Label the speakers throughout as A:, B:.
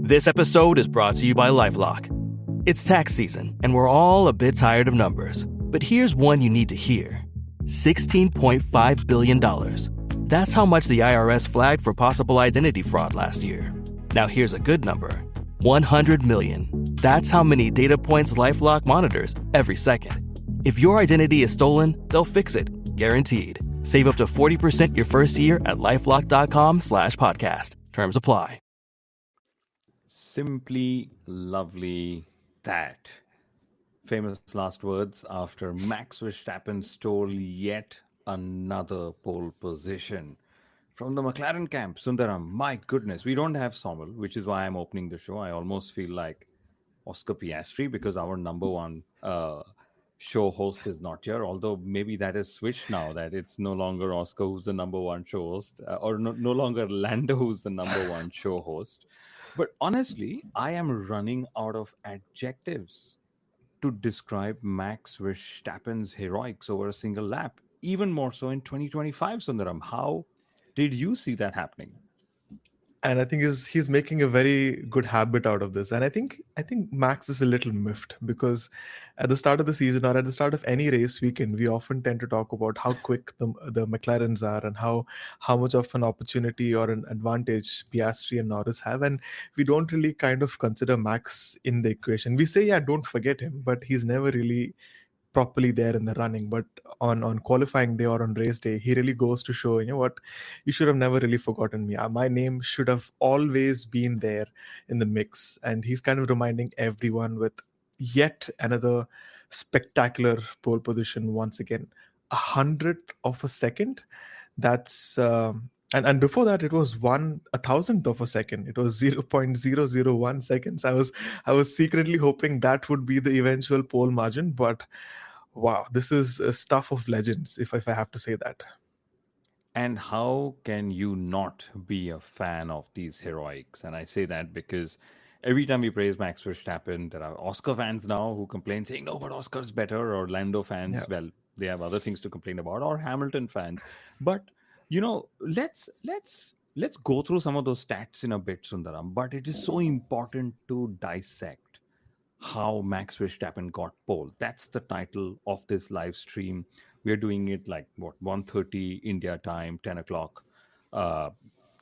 A: This episode is brought to you by LifeLock. It's tax season, and we're all a bit tired of numbers. But here's one you need to hear. $16.5 billion. That's how much the IRS flagged for possible identity fraud last year. Now here's a good number. 100 million. That's how many data points LifeLock monitors every second. If your identity is stolen, they'll fix it. Guaranteed. Save up to 40% your first year at LifeLock.com/podcast. Terms apply.
B: Simply lovely that. Famous last words after Max Verstappen stole yet another pole position. From the McLaren camp, Sundaram, my goodness, we don't have Sommel, which is why I'm opening the show. I almost feel like Oscar Piastri because our number one show host is not here, although maybe that is switched now, that it's no longer Oscar who's the number one show host, or no longer Lando who's the number one show host. But honestly, I am running out of adjectives to describe Max Verstappen's heroics over a single lap, even more so in 2025, Sundaram. How did you see that happening?
C: And I think he's making a very good habit out of this. And I think Max is a little miffed because at the start of the season or at the start of any race weekend, we often tend to talk about how quick the McLarens are and how much of an opportunity or an advantage Piastri and Norris have. And we don't really kind of consider Max in the equation. We say, yeah, don't forget him, but he's never really properly there in the running. But on qualifying day or on race day, he really goes to show, you know what, you should have never really forgotten me. My name should have always been there in the mix. And he's kind of reminding everyone with yet another spectacular pole position once again. 100th of a second. That's and before that it was 1,000th of a second. It was 0.001 seconds. I was secretly hoping that would be the eventual pole margin, but wow, this is stuff of legends, if I have to say that.
B: And how can you not be a fan of these heroics? And I say that because every time we praise Max Verstappen, there are Oscar fans now who complain saying, no, but Oscar's better, or Lando fans, well, they have other things to complain about, or Hamilton fans. But, let's go through some of those stats in a bit, Sundaram. But it is so important to dissect how Max Verstappen got pole. That's the title of this live stream. We're doing it like 1:30 India time, 10 o'clock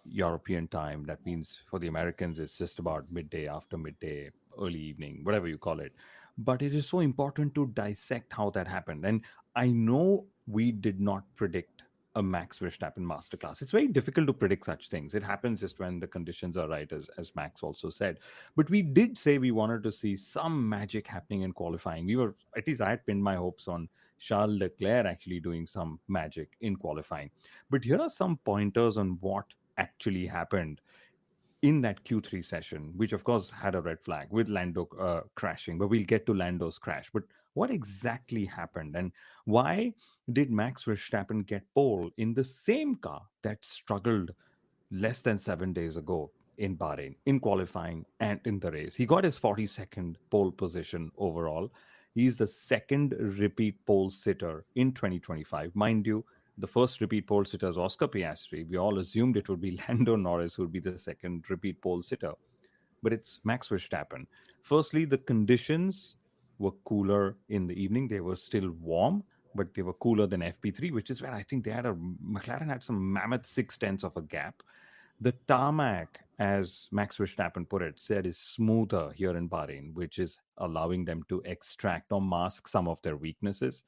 B: European time. That means for the Americans, it's just about midday, after midday, early evening, whatever you call it. But it is so important to dissect how that happened. And I know we did not predict a Max Verstappen masterclass. It's very difficult to predict such things. It happens just when the conditions are right, as Max also said. But we did say we wanted to see some magic happening in qualifying. At least I had pinned my hopes on Charles Leclerc actually doing some magic in qualifying. But here are some pointers on what actually happened in that Q3 session, which of course had a red flag with Lando crashing, but we'll get to Lando's crash. But what exactly happened, and why did Max Verstappen get pole in the same car that struggled less than 7 days ago in Bahrain, in qualifying and in the race? He got his 42nd pole position overall. He's the second repeat pole sitter in 2025. Mind you, the first repeat pole sitter is Oscar Piastri. We all assumed it would be Lando Norris who would be the second repeat pole sitter. But it's Max Verstappen. Firstly, the conditions were cooler in the evening. They were still warm, but they were cooler than FP3, which is where I think McLaren had some mammoth 6/10 of a gap. The tarmac, as Max Verstappen put it, said is smoother here in Bahrain, which is allowing them to extract or mask some of their weaknesses.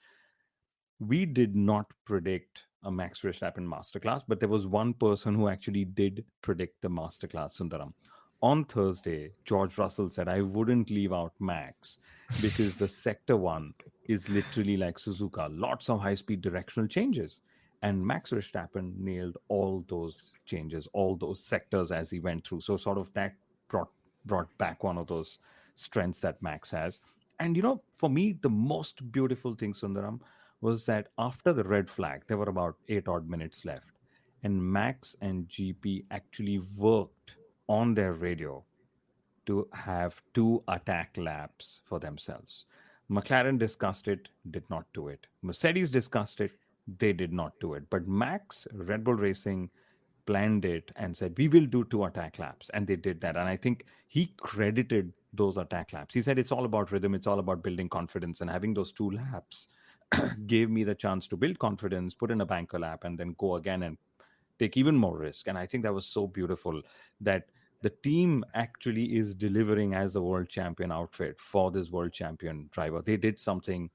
B: We did not predict a Max Verstappen masterclass, but there was one person who actually did predict the masterclass, Sundaram. On Thursday, George Russell said, I wouldn't leave out Max because the Sector 1 is literally like Suzuka, lots of high-speed directional changes. And Max Verstappen nailed all those changes, all those sectors as he went through. So sort of that brought back one of those strengths that Max has. And, for me, the most beautiful thing, Sundaram, was that after the red flag, there were about 8 odd minutes left. And Max and GP actually worked on their radio to have 2 attack laps for themselves. McLaren discussed it, did not do it. Mercedes discussed it, they did not do it. But Max, Red Bull Racing, planned it and said, we will do 2 attack laps. And they did that. And I think he credited those attack laps. He said, it's all about rhythm. It's all about building confidence. And having those 2 laps gave me the chance to build confidence, put in a banker lap, and then go again and take even more risk. And I think that was so beautiful that the team actually is delivering as the world champion outfit for this world champion driver. They did something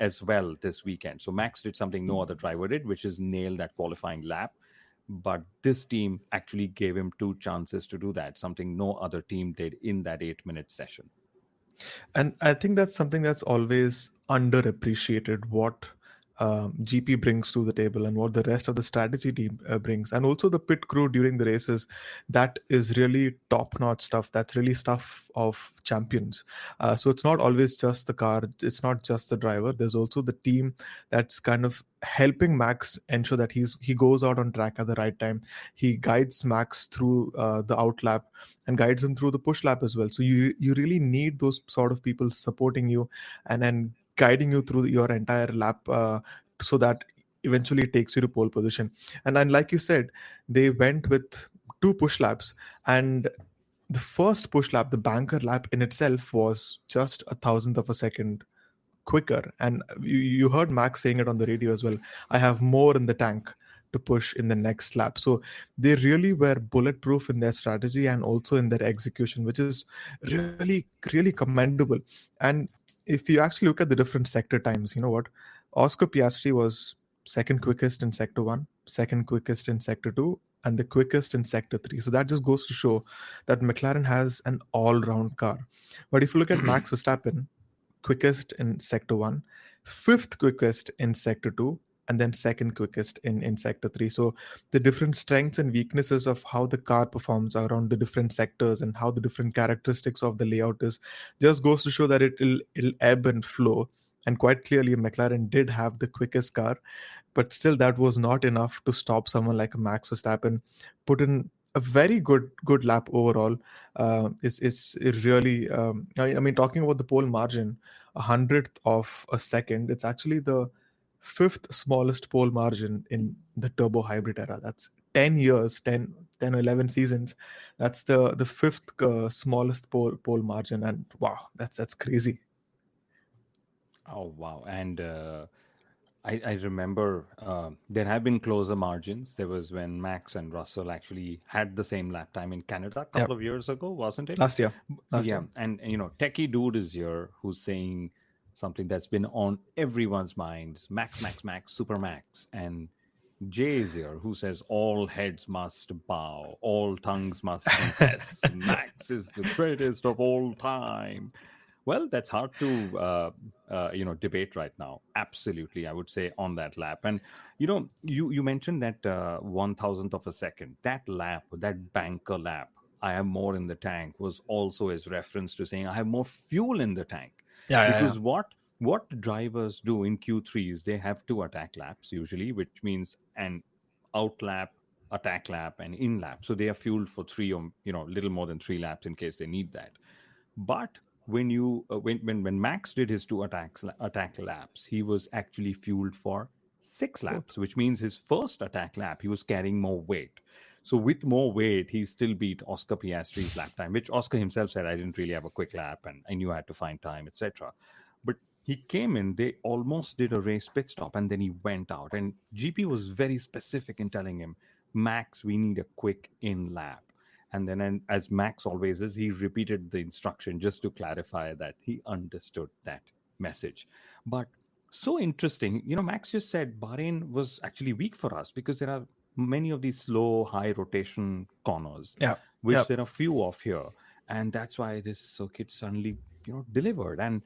B: as well this weekend. So Max did something no other driver did, which is nail that qualifying lap. But this team actually gave him 2 chances to do that, something no other team did in that 8-minute session.
C: And I think that's something that's always underappreciated, what GP brings to the table and what the rest of the strategy team brings. And also the pit crew during the races, that is really top-notch stuff. That's really stuff of champions. So it's not always just the car. It's not just the driver. There's also the team that's kind of helping Max ensure that he goes out on track at the right time. He guides Max through the out lap and guides him through the push lap as well. So you really need those sort of people supporting you and guiding you through your entire lap, so that eventually it takes you to pole position. And then, like you said, they went with 2 push laps, and the first push lap, the banker lap in itself, was just a thousandth of a second quicker. And you heard Max saying it on the radio as well. I have more in the tank to push in the next lap. So they really were bulletproof in their strategy and also in their execution, which is really, really commendable. And if you actually look at the different sector times, you know what? Oscar Piastri was second quickest in sector 1, second quickest in sector 2, and the quickest in sector 3. So that just goes to show that McLaren has an all-round car. But if you look at Max Verstappen, quickest in sector 1, 5th quickest in sector 2, and then second quickest in sector 3. So the different strengths and weaknesses of how the car performs around the different sectors and how the different characteristics of the layout is just goes to show that it'll ebb and flow. And quite clearly, McLaren did have the quickest car, but still that was not enough to stop someone like Max Verstappen. Put in a very good lap overall. It's really, I mean, talking about the pole margin, 100th of a second, it's actually the 5th smallest pole margin in the turbo hybrid era. That's 10 years, 10 or 11 seasons. That's the 5th smallest pole margin. And wow, that's crazy.
B: Oh, wow. And I remember there have been closer margins. There was when Max and Russell actually had the same lap time in Canada a couple of years ago, wasn't it?
C: Last year.
B: And you know, Techie Dude is here who's saying something that's been on everyone's minds: Max, Max, Max, Super Max. And Jay is here who says all heads must bow, all tongues must confess. Max is the greatest of all time. Well, that's hard to debate right now. Absolutely, I would say on that lap. And you mentioned that 1,000th of a second. That lap, that banker lap, I have more in the tank, was also his reference to saying I have more fuel in the tank. Because what drivers do in Q3s, they have 2 attack laps usually, which means an out lap, attack lap, and in lap. So they are fueled for 3 or little more than 3 laps in case they need that. But when when Max did his 2 attack laps, he was actually fueled for 6 laps, which means his first attack lap he was carrying more weight. So with more weight, he still beat Oscar Piastri's lap time, which Oscar himself said, I didn't really have a quick lap and I knew I had to find time, etc. But he came in, they almost did a race pit stop, and then he went out. And GP was very specific in telling him, Max, we need a quick in lap. And then, as Max always is, he repeated the instruction just to clarify that he understood that message. But so interesting, Max just said Bahrain was actually weak for us because there are many of these slow, high rotation corners, which there are few of here. And that's why this circuit suddenly, delivered. And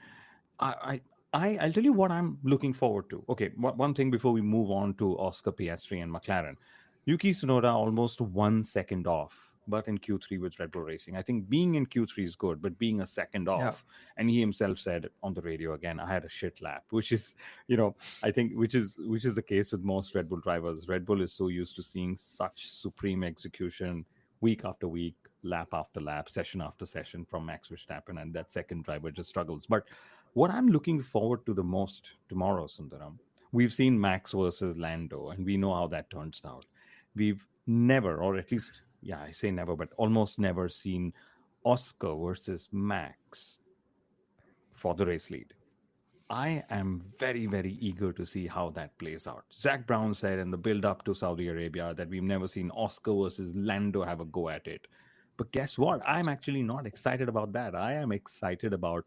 B: I'll tell you what I'm looking forward to. Okay, one thing before we move on to Oscar Piastri and McLaren. Yuki Tsunoda almost 1 second off, but in Q3 with Red Bull Racing. I think being in Q3 is good, but being a second off, and he himself said on the radio again, I had a shit lap, which is, I think, which is the case with most Red Bull drivers. Red Bull is so used to seeing such supreme execution week after week, lap after lap, session after session from Max Verstappen, and that second driver just struggles. But what I'm looking forward to the most tomorrow, Sundaram, we've seen Max versus Lando, and we know how that turns out. we've never, or at least, yeah, I say never, but almost never seen Oscar versus Max for the race lead. I am very, very eager to see how that plays out. Zach Brown said in the build up to Saudi Arabia that we've never seen Oscar versus Lando have a go at it. But guess what? I'm actually not excited about that. I am excited about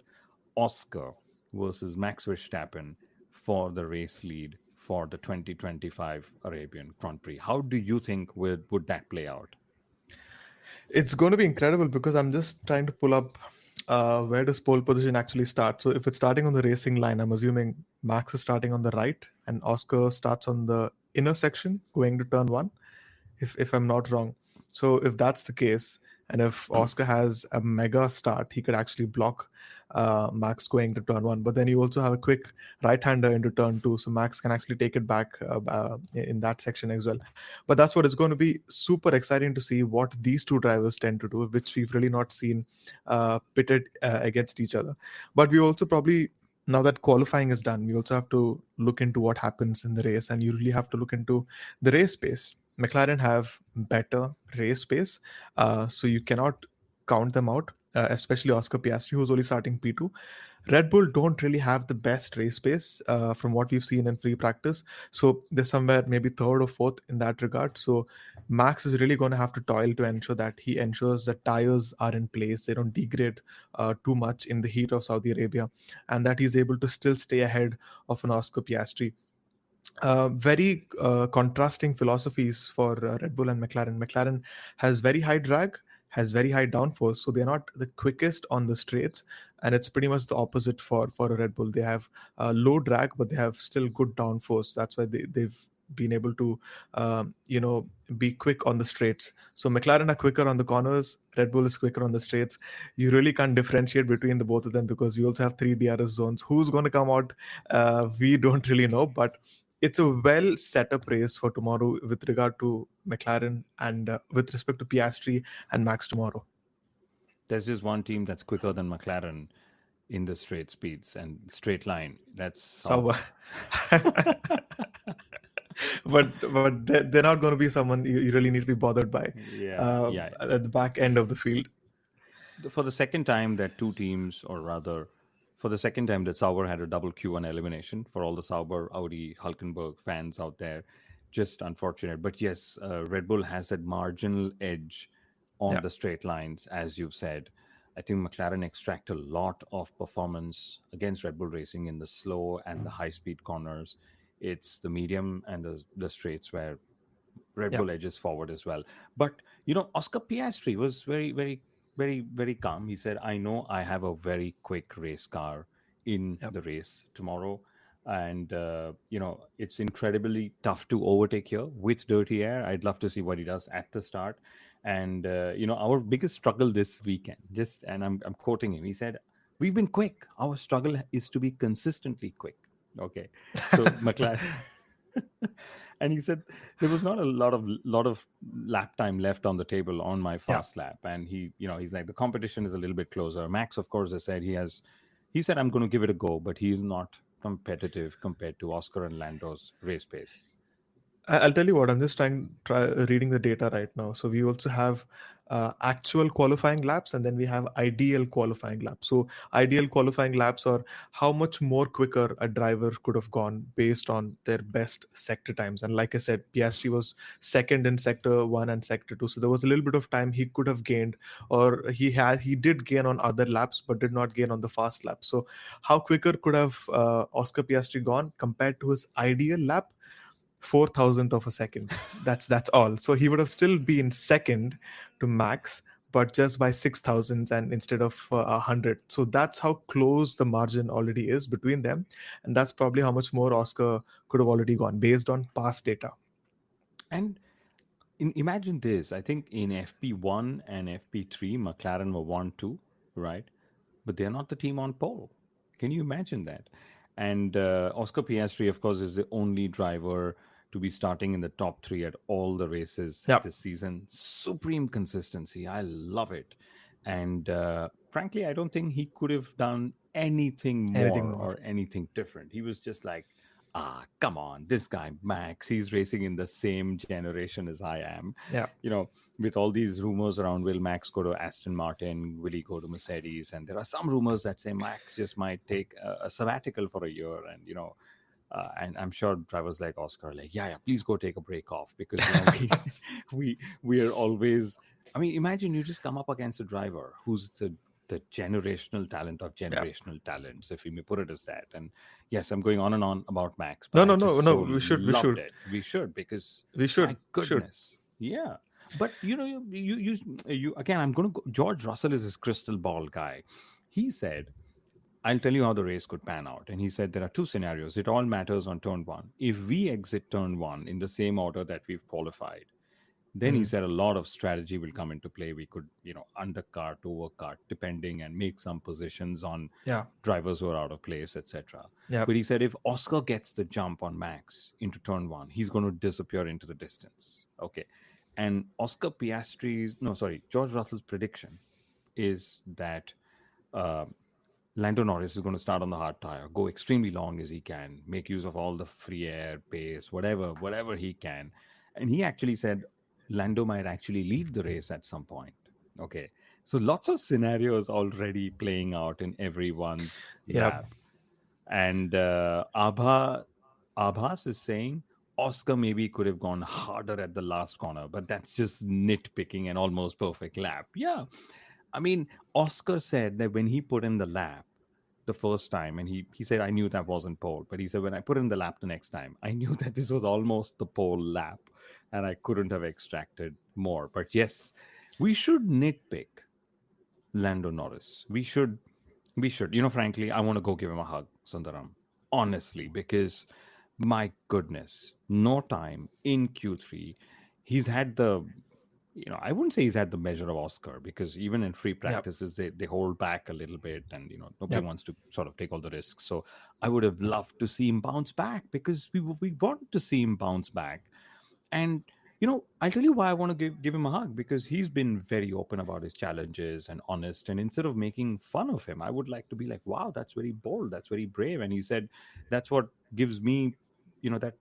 B: Oscar versus Max Verstappen for the race lead for the 2025 Arabian Grand Prix. How do you think would that play out?
C: It's going to be incredible because I'm just trying to pull up where does pole position actually start. So if it's starting on the racing line, I'm assuming Max is starting on the right and Oscar starts on the inner section going to turn one, if I'm not wrong. So if that's the case, and if Oscar has a mega start, he could actually block Max going to turn one. But then you also have a quick right-hander into turn two, so Max can actually take it back in that section as well. But that's what it's going to be super exciting to see what these two drivers tend to do, which we've really not seen pitted against each other. But we also probably, now that qualifying is done, we also have to look into what happens in the race, and you really have to look into the race pace. McLaren have better race pace, so you cannot count them out, especially Oscar Piastri, who's only starting P2. Red Bull don't really have the best race pace from what we've seen in free practice. So they're somewhere maybe third or fourth in that regard. So Max is really going to have to toil to ensure that he ensures that tires are in place, they don't degrade too much in the heat of Saudi Arabia, and that he's able to still stay ahead of an Oscar Piastri. Very contrasting philosophies for Red Bull and McLaren. McLaren has very high drag, has very high downforce, so they're not the quickest on the straights, and it's pretty much the opposite for a Red Bull. They have low drag, but they have still good downforce. That's why they've been able to be quick on the straights. So McLaren are quicker on the corners, Red Bull is quicker on the straights. You really can't differentiate between the both of them because we also have 3 DRS zones. Who's going to come out, we don't really know, but it's a well set up race for tomorrow with regard to McLaren and with respect to Piastri and Max tomorrow.
B: There's just one team that's quicker than McLaren in the straight speeds and straight line. That's
C: Sauber. but they're not going to be someone you really need to be bothered by at the back end of the field.
B: For the second time that two teams, or rather for the second time that Sauber had a double Q1 elimination, for all the Sauber, Audi, Hulkenberg fans out there, just unfortunate. But yes, Red Bull has that marginal edge on the straight lines, as you've said. I think McLaren extract a lot of performance against Red Bull Racing in the slow and the high-speed corners. It's the medium and the straights where Red Bull edges forward as well. But, Oscar Piastri was very, very, very, very calm. He said, I know I have a very quick race car in the race tomorrow. And, it's incredibly tough to overtake here with dirty air. I'd love to see what he does at the start. And, our biggest struggle this weekend, and I'm quoting him, he said, we've been quick. Our struggle is to be consistently quick. Okay. So McLaren... And he said there was not a lot of lap time left on the table on my fast lap. And he's like, the competition is a little bit closer. Max, of course, has said he said, I'm going to give it a go, but he's not competitive compared to Oscar and Lando's race pace.
C: I'll tell you what, I'm just reading the data right now. So we also have actual qualifying laps, and then we have ideal qualifying laps. So ideal qualifying laps are how much more quicker a driver could have gone based on their best sector times. And like I said, Piastri was second in sector 1 and sector 2. So there was a little bit of time he could have gained, or he did gain on other laps, but did not gain on the fast lap. So how quicker could have Oscar Piastri gone compared to his ideal lap? 4,000th of a second. That's all. So he would have still been second to Max, but just by 6,000 and instead of 100. So that's how close the margin already is between them, and that's probably how much more Oscar could have already gone based on past data.
B: And imagine this. I think in FP1 and FP3, McLaren were 1-2, right? But they're not the team on pole. Can you imagine that? And Oscar Piastri, of course, is the only driver to be starting in the top 3 at all the races this season. Supreme consistency. I love it. And frankly, I don't think he could have done anything more or anything different. He was just like, come on, this guy, Max, he's racing in the same generation as I am.
C: Yeah.
B: With all these rumors around, will Max go to Aston Martin? Will he go to Mercedes? And there are some rumors that say Max just might take a sabbatical for a year. And I'm sure drivers like Oscar are like, yeah, please go take a break off, because we are always. I mean, imagine you just come up against a driver who's the generational talent of generational talents, if we may put it as that. And yes, I'm going on and on about Max, but
C: No. We should.
B: it. We should, because
C: We should.
B: my goodness, yeah. But you again. I'm going to go. George Russell is his crystal ball guy. He said, I'll tell you how the race could pan out. And he said there are two scenarios. It all matters on turn one. If we exit turn one in the same order that we've qualified, then he said a lot of strategy will come into play. We could, undercut, overcut, depending, and make some positions on drivers who are out of place, etc.
C: Yeah.
B: But he said if Oscar gets the jump on Max into turn one, he's going to disappear into the distance. Okay. And George Russell's prediction is that Lando Norris is going to start on the hard tire, go extremely long as he can, make use of all the free air, pace, whatever he can. And he actually said Lando might actually lead the race at some point. Okay. So lots of scenarios already playing out in everyone's lap. And Abhas is saying Oscar maybe could have gone harder at the last corner, but that's just nitpicking an almost perfect lap. Yeah. I mean, Oscar said that when he put in the lap the first time, and he said, I knew that wasn't pole, but he said, when I put in the lap the next time, I knew that this was almost the pole lap, and I couldn't have extracted more. But yes, we should nitpick Lando Norris. We should. Frankly, I want to go give him a hug, Sundaram. Honestly, because my goodness, no time in Q3. He's had I wouldn't say he's had the measure of Oscar, because even in free practices, they hold back a little bit, and nobody wants to sort of take all the risks. So I would have loved to see him bounce back, because we wanted to see him bounce back. And I'll tell you why I want to give him a hug, because he's been very open about his challenges and honest. And instead of making fun of him, I would like to be like, wow, that's very bold, that's very brave. And he said, that's what gives me,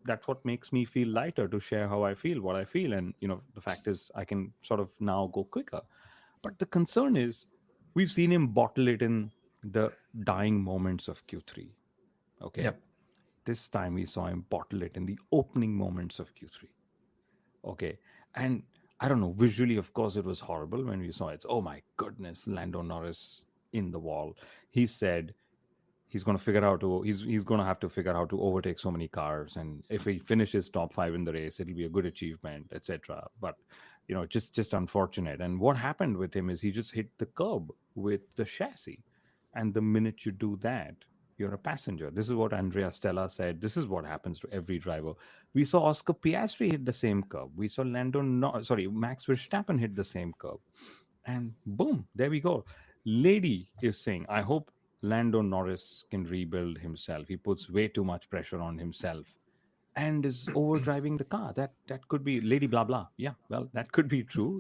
B: that's what makes me feel lighter, to share how I feel, what I feel. And, the fact is I can sort of now go quicker. But the concern is we've seen him bottle it in the dying moments of Q3. Okay.
C: Yep.
B: This time we saw him bottle it in the opening moments of Q3. Okay. And I don't know, visually, of course, it was horrible when we saw it. Oh my goodness, Lando Norris in the wall. He said he's going to figure out he's going to have to figure out how to overtake so many cars. And if he finishes top 5 in the race, it'll be a good achievement, etc. But, just unfortunate. And what happened with him is he just hit the curb with the chassis. And the minute you do that, you're a passenger. This is what Andrea Stella said. This is what happens to every driver. We saw Oscar Piastri hit the same curb. We saw Max Verstappen hit the same curb. And boom, there we go. Lady is saying, I hope Lando Norris can rebuild himself. He puts way too much pressure on himself and is overdriving the car. That could be Lady blah blah. Yeah, well, that could be true.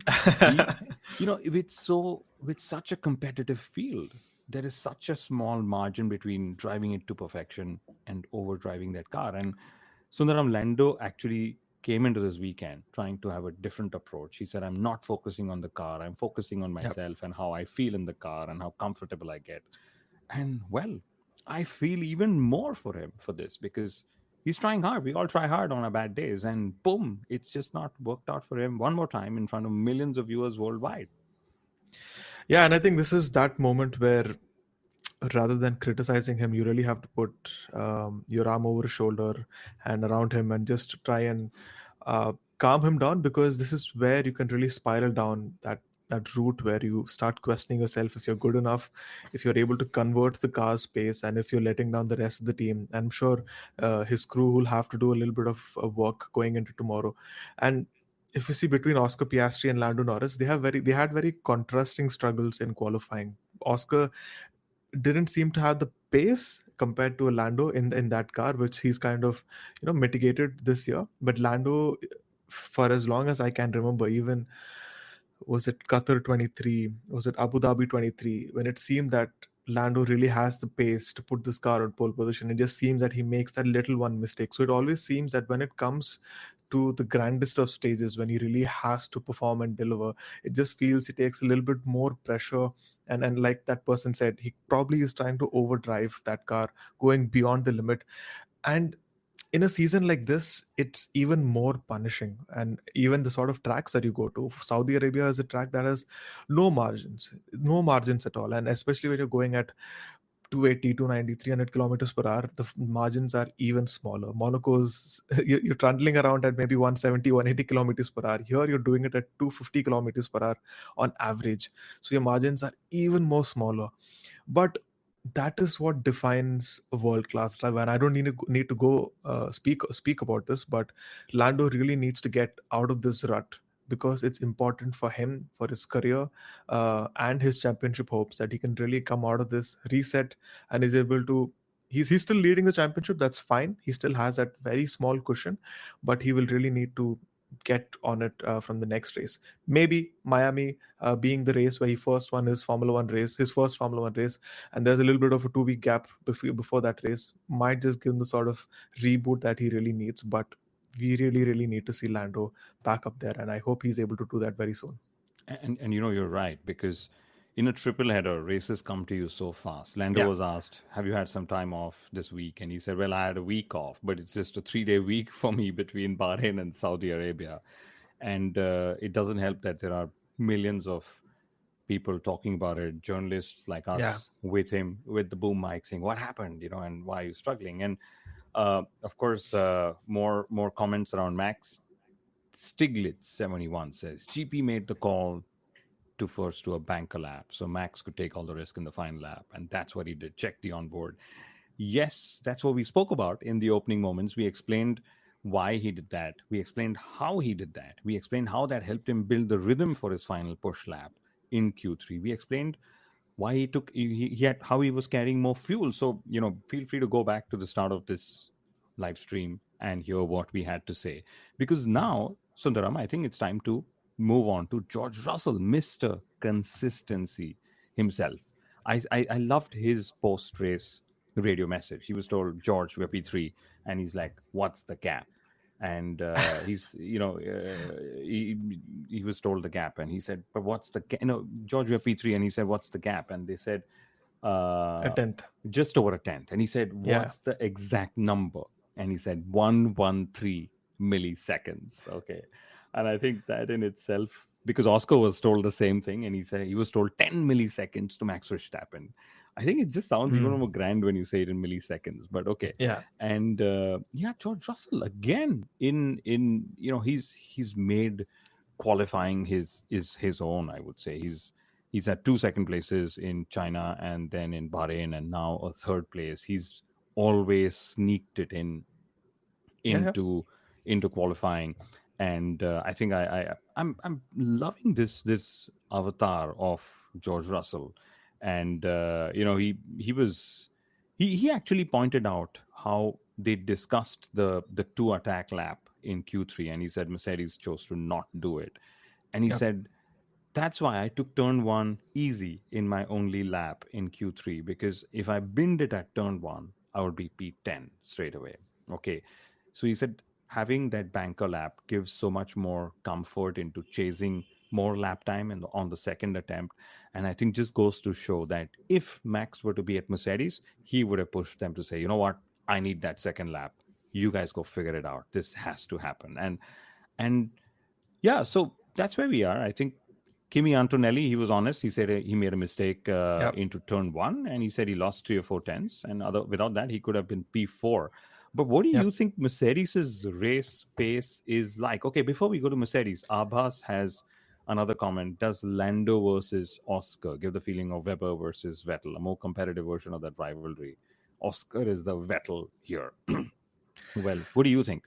B: With such a competitive field, there is such a small margin between driving it to perfection and overdriving that car. And Sundaram, Lando actually came into this weekend trying to have a different approach. He said, I'm not focusing on the car. I'm focusing on myself and how I feel in the car and how comfortable I get. And well, I feel even more for him for this, because he's trying hard. We all try hard on our bad days, and boom, it's just not worked out for him one more time in front of millions of viewers worldwide.
C: Yeah, and I think this is that moment where, rather than criticizing him, you really have to put your arm over his shoulder and around him and just try and calm him down, because this is where you can really spiral down that route where you start questioning yourself if you're good enough, if you're able to convert the car's pace, and if you're letting down the rest of the team. I'm sure his crew will have to do a little bit of work going into tomorrow. And if you see between Oscar Piastri and Lando Norris, they had very contrasting struggles in qualifying. Oscar didn't seem to have the pace compared to a Lando in that car, which he's kind of mitigated this year. But Lando, for as long as I can remember, even was it Qatar 23, was it Abu Dhabi 23, when it seemed that Lando really has the pace to put this car on pole position. It just seems that he makes that little one mistake. So it always seems that when it comes to the grandest of stages, when he really has to perform and deliver, it just feels he takes a little bit more pressure. And like that person said, he probably is trying to overdrive that car, going beyond the limit. And in a season like this, it's even more punishing. And even the sort of tracks that you go to, Saudi Arabia is a track that has no margins at all. And especially when you're going at 280, 290, 300 kilometers per hour, the margins are even smaller. Monaco's, you're trundling around at maybe 170, 180 kilometers per hour. Here, you're doing it at 250 kilometers per hour on average. So your margins are even more smaller. But that is what defines a world class driver. And I don't need to go speak about this, but Lando really needs to get out of this rut, because it's important for him, for his career, and his championship hopes, that he can really come out of this, reset, and is able to. He's still leading the championship. That's fine. He still has that very small cushion, but he will really need to get on it from the next race. Maybe Miami being the race where he first won his first Formula One race, and there's a little bit of a 2 week gap before that race, might just give him the sort of reboot that he really needs. But we really, really need to see Lando back up there, and I hope he's able to do that very soon.
B: And you're right, because in a triple header, races come to you so fast. Lando
C: Yeah.
B: was asked, "Have you had some time off this week?" And he said, "Well, I had a week off, but it's just a 3-day week for me between Bahrain and Saudi Arabia." And it doesn't help that there are millions of people talking about it, journalists like us
C: Yeah.
B: with him, with the boom mic saying, "What happened? And why are you struggling?" And of course, more comments around Max. Stiglitz 71 says GP made the call to first do a banker lap so Max could take all the risk in the final lap, and that's what he did. Check the onboard. Yes, that's what we spoke about in the opening moments. We explained why he did that. We explained how he did that. We explained how that helped him build the rhythm for his final push lap in Q3. We explained why he had how he was carrying more fuel. So feel free to go back to the start of this live stream and hear what we had to say, because now, Sundaram, I think it's time to move on to George Russell, Mr. Consistency himself. I loved his post race radio message. He was told, "George, we're P3," and he's like, "What's the gap?" And he was told the gap, and he said, "But what's the George, we're P3," and he said, "What's the gap?" And they said,
C: A tenth.
B: just over a tenth. And he said,
C: Yeah.
B: "What's the exact number?" And he said 113 milliseconds. Okay. And I think that in itself, because Oscar was told the same thing, and he said he was told 10 milliseconds to Max Verstappen. I think it just sounds even more grand when you say it in milliseconds, but okay.
C: Yeah.
B: And George Russell again he's made qualifying his own. I would say he's had 2 second places in China, and then in Bahrain, and now a 3rd place. He's always sneaked it into qualifying. And I think I'm loving this avatar of George Russell. And he actually pointed out how they discussed the 2 attack lap in Q3, and he said Mercedes chose to not do it. And he said, "That's why I took turn 1 easy in my only lap in Q3, because if I binned it at turn 1, I would be P10 straight away." Okay. So he said having that banker lap gives so much more comfort into chasing more lap time on the second attempt. And I think just goes to show that if Max were to be at Mercedes, he would have pushed them to say, "You know what? I need that second lap. You guys go figure it out. This has to happen." And yeah, so that's where we are. I think Kimi Antonelli, he was honest. He said he made a mistake into turn 1, and he said he lost 3 or 4 tenths. And without that, he could have been P4. But what do you think Mercedes' race pace is like? Okay, before we go to Mercedes, Abbas has another comment. Does Lando versus Oscar give the feeling of Webber versus Vettel, a more competitive version of that rivalry? Oscar is the Vettel here. Well, what do you think?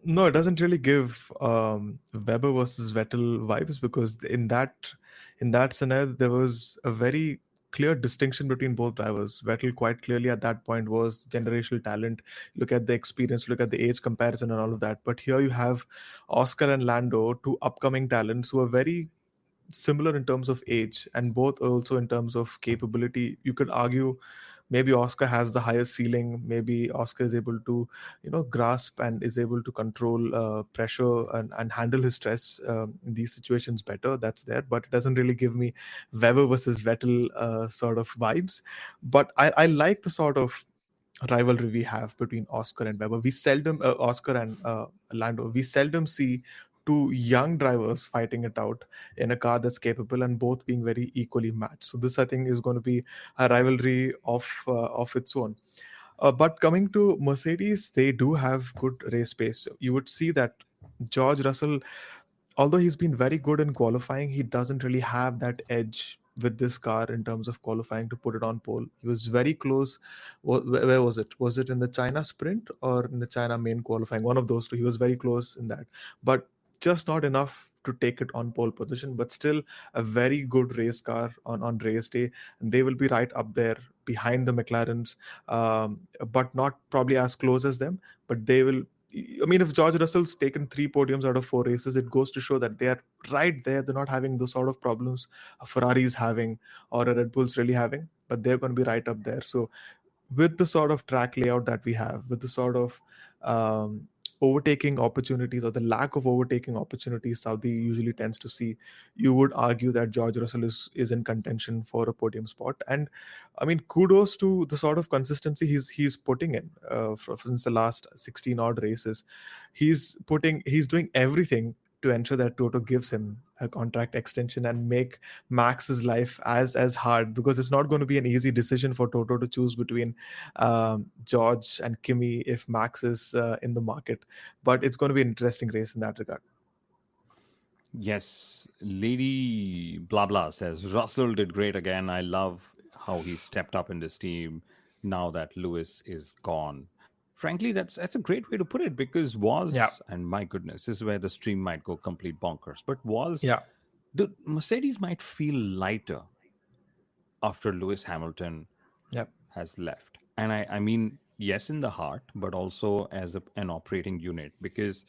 C: No, it doesn't really give Weber versus Vettel vibes, because in that scenario there was a very clear distinction between both drivers. Vettel quite clearly at that point was generational talent. Look at the experience, look at the age comparison and all of that. But here you have Oscar and Lando, 2 upcoming talents who are very similar in terms of age, and both also in terms of capability. You could argue maybe Oscar has the highest ceiling. Maybe Oscar is able to, grasp and is able to control pressure and handle his stress in these situations better. That's there, but it doesn't really give me Weber versus Vettel sort of vibes. But I like the sort of rivalry we have between Oscar and Weber. We seldom, Oscar and Lando, we seldom see two young drivers fighting it out in a car that's capable and both being very equally matched. So this, I think, is going to be a rivalry of its own. But coming to Mercedes, they do have good race pace. You would see that George Russell, although he's been very good in qualifying, he doesn't really have that edge with this car in terms of qualifying to put it on pole. He was very close. Where was it? Was it in the China sprint or in the China main qualifying? One of those two. He was very close in that, but just not enough to take it on pole position. But still, a very good race car on race day, and they will be right up there behind the McLarens, but not probably as close as them. But they will. I mean, if George Russell's taken 3 podiums out of 4 races, it goes to show that they are right there. They're not having the sort of problems a Ferrari is having or a Red Bull's really having, but they're going to be right up there. So, with the sort of track layout that we have, with the sort of um, overtaking opportunities or the lack of overtaking opportunities Saudi usually tends to see, you would argue that George Russell is in contention for a podium spot. And I mean, kudos to the sort of consistency he's putting in since the last 16 odd races. He's doing everything to ensure that Toto gives him a contract extension and make Max's life as hard, because it's not going to be an easy decision for Toto to choose between George and Kimi if Max is in the market. But it's going to be an interesting race in that regard.
B: Yes, Lady Blah Blah says Russell did great again. I love how he stepped up in this team now that Lewis is gone. Frankly, that's a great way to put it, because
C: Yeah,
B: and my goodness, this is where the stream might go complete bonkers. But
C: yeah,
B: the Mercedes might feel lighter after Lewis Hamilton
C: yeah,
B: has left. And I mean, yes, in the heart, but also as an operating unit, because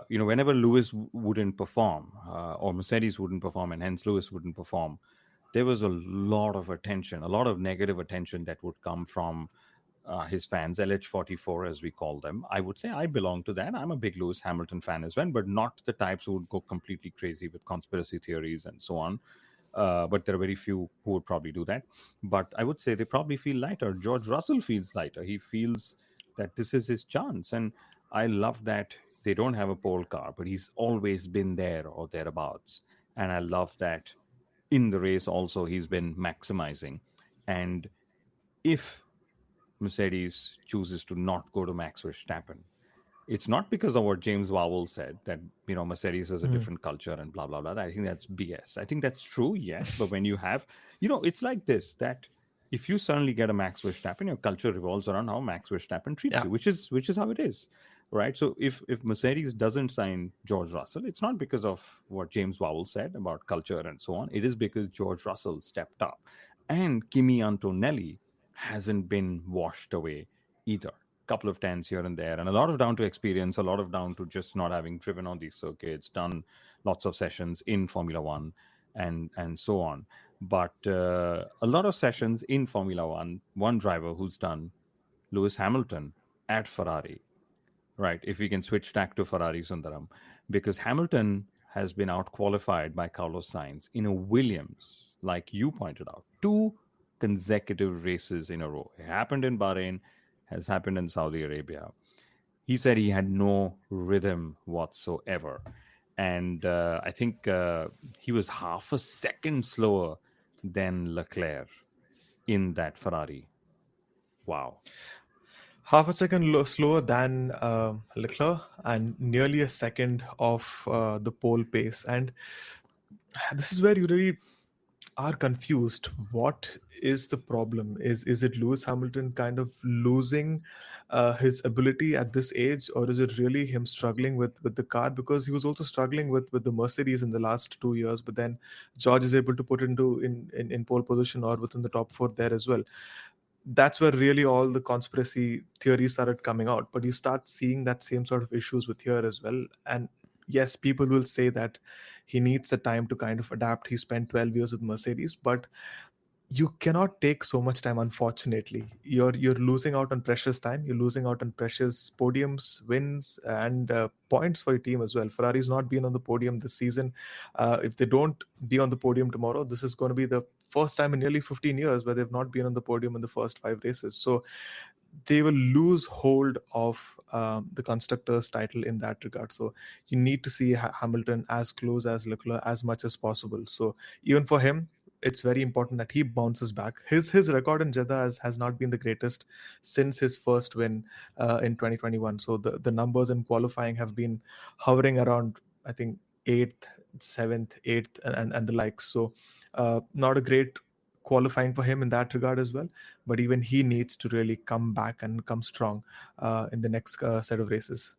B: whenever Lewis wouldn't perform, or Mercedes wouldn't perform, and hence Lewis wouldn't perform, there was a lot of attention, a lot of negative attention that would come from his fans, LH44 as we call them. I would say I belong to that. I'm a big Lewis Hamilton fan as well, but not the types who would go completely crazy with conspiracy theories and so on. But there are very few who would probably do that. But I would say they probably feel lighter. George Russell feels lighter. He feels that this is his chance. And I love that they don't have a pole car, but he's always been there or thereabouts. And I love that in the race also he's been maximizing. And if Mercedes chooses to not go to Max Verstappen, it's not because of what James Vowell said that Mercedes has a different culture and blah blah blah. I think that's BS. I think that's true, yes, but when you have, it's like this, that if you suddenly get a Max Verstappen, your culture revolves around how Max Verstappen treats
C: yeah.
B: you, which is how it is, right? So if Mercedes doesn't sign George Russell, it's not because of what James Vowell said about culture and so on. It is because George Russell stepped up, and Kimi Antonelli hasn't been washed away either. Couple of tens here and there, and a lot of down to experience, a lot of down to just not having driven on these circuits, done lots of sessions in Formula One, and so on. But a lot of sessions in Formula One. One driver who's done, Lewis Hamilton at Ferrari, right? If we can switch tack to Ferrari, Sundaram, because Hamilton has been out qualified by Carlos Sainz in a Williams, like you pointed out, 2 consecutive races in a row. It happened in Bahrain, has happened in Saudi Arabia. He said he had no rhythm whatsoever. And I think he was half a second slower than Leclerc in that Ferrari. Wow.
C: Half a second slower than Leclerc and nearly a second of the pole pace. And this is where you really are confused. What is the problem? Is it Lewis Hamilton kind of losing his ability at this age, or is it really him struggling with the car? Because he was also struggling with the Mercedes in the last 2 years, but then George is able to put in pole position or within the top four there as well. That's where really all the conspiracy theories started coming out. But you start seeing that same sort of issues with here as well. And yes, people will say that he needs a time to kind of adapt. He spent 12 years with Mercedes, but you cannot take so much time, unfortunately. You're losing out on precious time, you're losing out on precious podiums, wins, and points for your team as well. Ferrari's not been on the podium this season. If they don't be on the podium tomorrow, this is going to be the first time in nearly 15 years where they've not been on the podium in the first 5 races. So they will lose hold of the constructors title in that regard. So you need to see Hamilton as close as Leclerc as much as possible. So even for him, it's very important that he bounces back. His record in Jeddah has not been the greatest since his first win in 2021. So the numbers in qualifying have been hovering around, I think, eighth, seventh, eighth, and the likes. So not a great qualifying for him in that regard as well. But even he needs to really come back and come strong in the next set of races.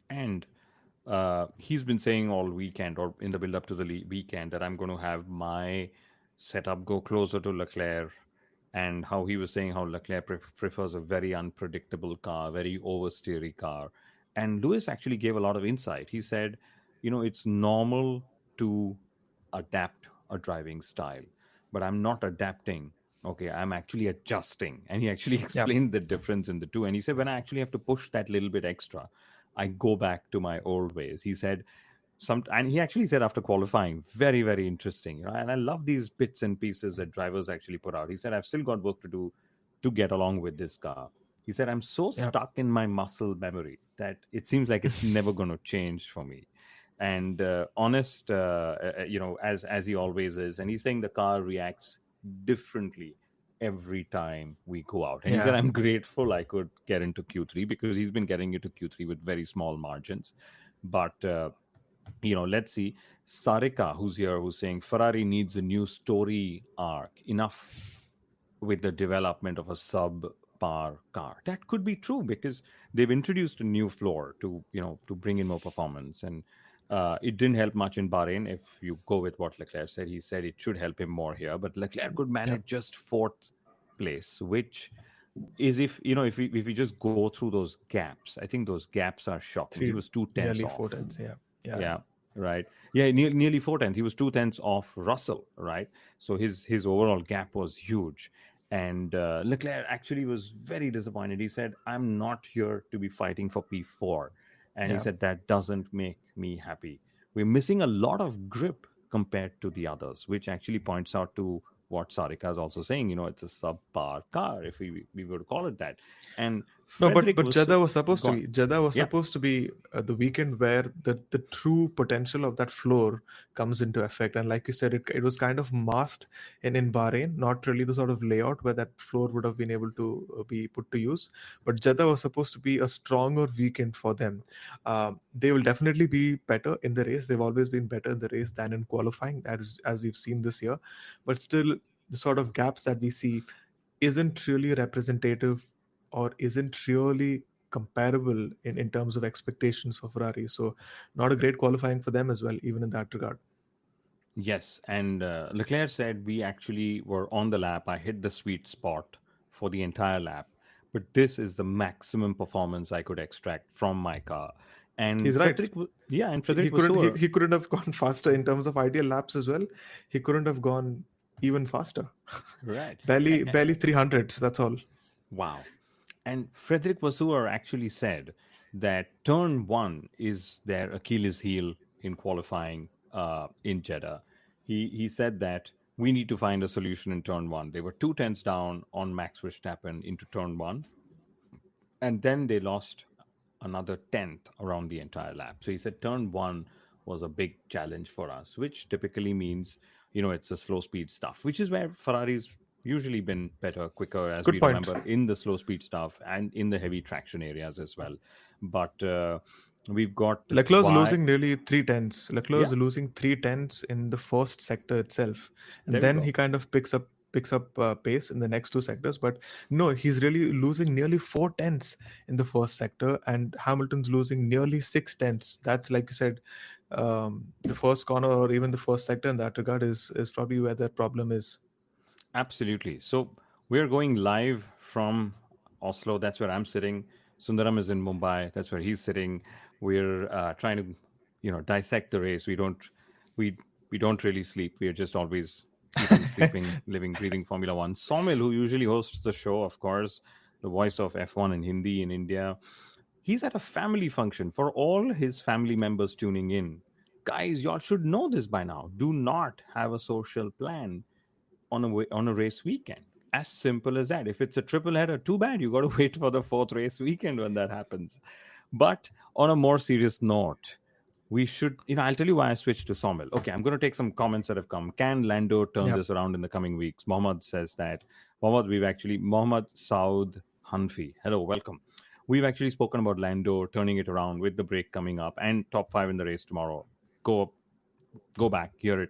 B: And he's been saying all weekend or in the build up to the weekend that I'm going to have my setup go closer to Leclerc, and how he was saying how Leclerc prefers a very unpredictable car, very oversteery car. And Lewis actually gave a lot of insight. He said, it's normal to adapt a driving style, but I'm not adapting. Okay, I'm actually adjusting. And he actually
C: Yeah,
B: explained the difference in the two. And he said, when I actually have to push that little bit extra, I go back to my old ways. He said, and he actually said after qualifying, very, very interesting. And I love these bits and pieces that drivers actually put out. He said, I've still got work to do to get along with this car. He said, I'm so
C: yeah,
B: stuck in my muscle memory that it seems like it's never going to change for me. And honest, as he always is. And he's saying the car reacts differently every time we go out. And he said,
C: yeah.
B: I'm grateful I could get into Q3 because he's been getting into Q3 with very small margins. But, let's see. Sarika, who's here, who's saying Ferrari needs a new story arc. Enough with the development of a subpar car. That could be true because they've introduced a new floor to bring in more performance, and it didn't help much in Bahrain. If you go with what Leclerc said, he said it should help him more here. But Leclerc could
C: Yeah.
B: manage just fourth place, which is if we just go through those gaps, I think those gaps are shocking. He
C: Three,
B: was 2/10
C: nearly four
B: off.
C: tenths. Yeah, yeah,
B: Yeah, right. Yeah, nearly 4/10. He was 2/10 off Russell, right? So his overall gap was huge. And Leclerc actually was very disappointed. He said, I'm not here to be fighting for P4. And he
C: yeah.
B: said, that doesn't make me happy. We're missing a lot of grip compared to the others, which actually points out to what Sarika is also saying. It's a subpar car, if we were to call it that. And
C: No, but
B: Frederick was
C: Jeddah was supposed to
B: gone.
C: be. Jeddah was
B: Yeah.
C: supposed to be the weekend where the true potential of that floor comes into effect. And like you said, it was kind of masked in Bahrain, not really the sort of layout where that floor would have been able to be put to use. But Jeddah was supposed to be a stronger weekend for them. They will definitely be better in the race. They've always been better in the race than in qualifying, as we've seen this year. But still, the sort of gaps that we see isn't really representative or isn't really comparable in terms of expectations for Ferrari. So not a great qualifying for them as well, even in that regard.
B: Yes, and Leclerc said we actually were on the lap. I hit the sweet spot for the entire lap, but this is the maximum performance I could extract from my car. And
C: He's right.
B: Frederick Vasseur,
C: He couldn't have gone faster in terms of ideal laps as well. He couldn't have gone even faster.
B: right?
C: Barely 300s. That's all.
B: Wow. And Frederick Vasseur actually said that turn one is their Achilles heel in qualifying in Jeddah. He said that we need to find a solution in turn one. They were 2/10 down on Max Verstappen into turn one, and then they lost another tenth around the entire lap. So he said turn one was a big challenge for us, which typically means it's a slow speed stuff, which is where Ferrari's usually been better, quicker, as we
C: Good point.
B: remember, in the slow speed stuff and in the heavy traction areas as well. But we've got
C: Leclerc's losing nearly 3 tenths. Leclerc's
B: Yeah,
C: losing 3 tenths in the first sector itself, and
B: there we
C: then
B: go.
C: he kind of picks up pace in the next two sectors. But no, he's really losing nearly 4 tenths in the first sector, and Hamilton's losing nearly 6 tenths. That's, like you said, the first corner or even the first sector in that regard is probably where the problem is.
B: Absolutely. So we're going live from Oslo. That's where I'm sitting. Sundaram is in Mumbai. That's where he's sitting. We're trying to, dissect the race. We we don't really sleep. We are just always eating, sleeping, living, breathing Formula One. Somil, who usually hosts the show, of course, the voice of F1 in Hindi in India, he's at a family function for all his family members tuning in. Guys, y'all should know this by now. Do not have a social plan on a race weekend. As simple as that. If it's a triple header, too bad. You got to wait for the fourth race weekend when that happens. But on a more serious note, we should, I'll tell you why I switched to Somil. Okay, I'm going to take some comments that have come. Can Lando turn
C: Yeah.
B: this around in the coming weeks? Mohammed says that. Mohammed Saud Hanfi. Hello, welcome. We've actually spoken about Lando turning it around with the break coming up and top five in the race tomorrow. Go back, hear it.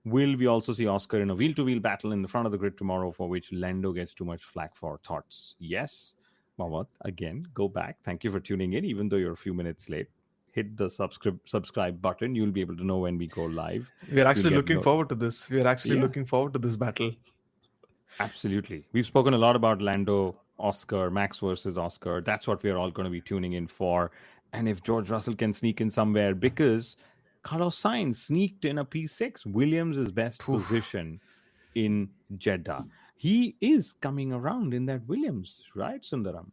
B: Will we also see Oscar in a wheel-to-wheel battle in the front of the grid tomorrow, for which Lando gets too much flack for? Thoughts? Yes. Mohammed, again, go back. Thank you for tuning in, even though you're a few minutes late. Hit the subscribe button. You'll be able to know when we go live.
C: We are actually
B: You'll get
C: looking forward to this. We are actually
B: Yeah.
C: looking forward to this battle.
B: Absolutely. We've spoken a lot about Lando, Oscar, Max versus Oscar. That's what we're all going to be tuning in for. And if George Russell can sneak in somewhere, because Carlos Sainz sneaked in a P6, Williams' best position in Jeddah. He is coming around in that Williams, right, Sundaram?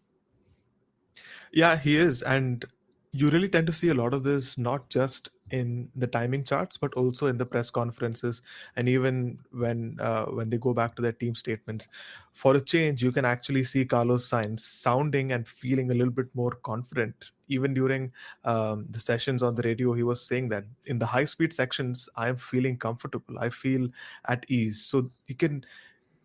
C: Yeah, he is. And you really tend to see a lot of this, not just in the timing charts, but also in the press conferences, and even when they go back to their team statements. For a change, you can actually see Carlos Sainz sounding and feeling a little bit more confident. Even during the sessions on the radio, he was saying that in the high-speed sections, I'm feeling comfortable. I feel at ease. So you can.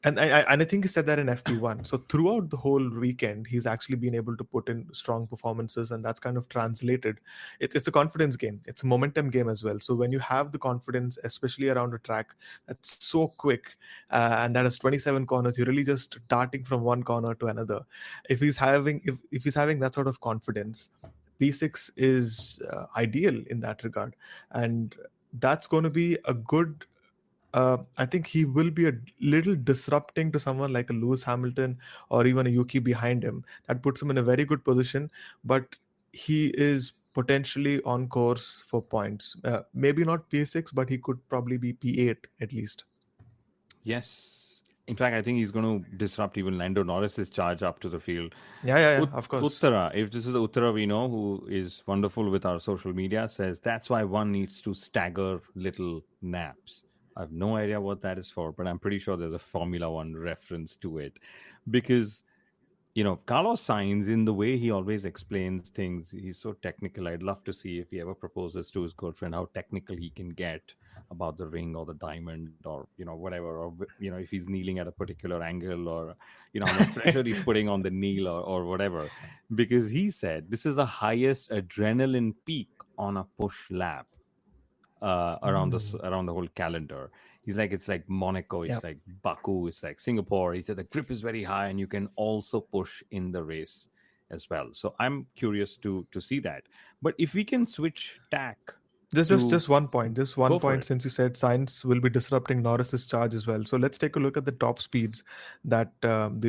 C: And I think he said that in FP1. So throughout the whole weekend, he's actually been able to put in strong performances, and that's kind of translated. It's a confidence game. It's a momentum game as well. So when you have the confidence, especially around a track that's so quick and that has 27 corners, you're really just darting from one corner to another. If he's having that sort of confidence, P6 is ideal in that regard, and that's going to be a good. I think he will be a little disrupting to someone like a Lewis Hamilton or even a Yuki behind him. That puts him in a very good position, but he is potentially on course for points. Maybe not P6, but he could probably be P8 at least.
B: Yes. In fact, I think he's going to disrupt even Lando Norris's charge up to the field.
C: Yeah, of course.
B: Uttara, if this is the Uttara we know, who is wonderful with our social media, says that's why one needs to stagger little naps. I have no idea what that is for, but I'm pretty sure there's a Formula One reference to it. Because, Carlos Sainz, in the way he always explains things, he's so technical. I'd love to see if he ever proposes to his girlfriend, how technical he can get about the ring or the diamond or, whatever. Or, if he's kneeling at a particular angle or, how much pressure he's putting on the kneel or whatever. Because he said this is the highest adrenaline peak on a push lap. Around the whole calendar. He's like, it's like Monaco, it's like Baku, it's like Singapore. He said the grip is very high and you can also push in the race as well. So I'm curious to see that. But if we can switch tack.
C: Just one point. This one point,
B: it.
C: since you said Sainz will be disrupting Norris's charge as well. So let's take a look at the top speeds that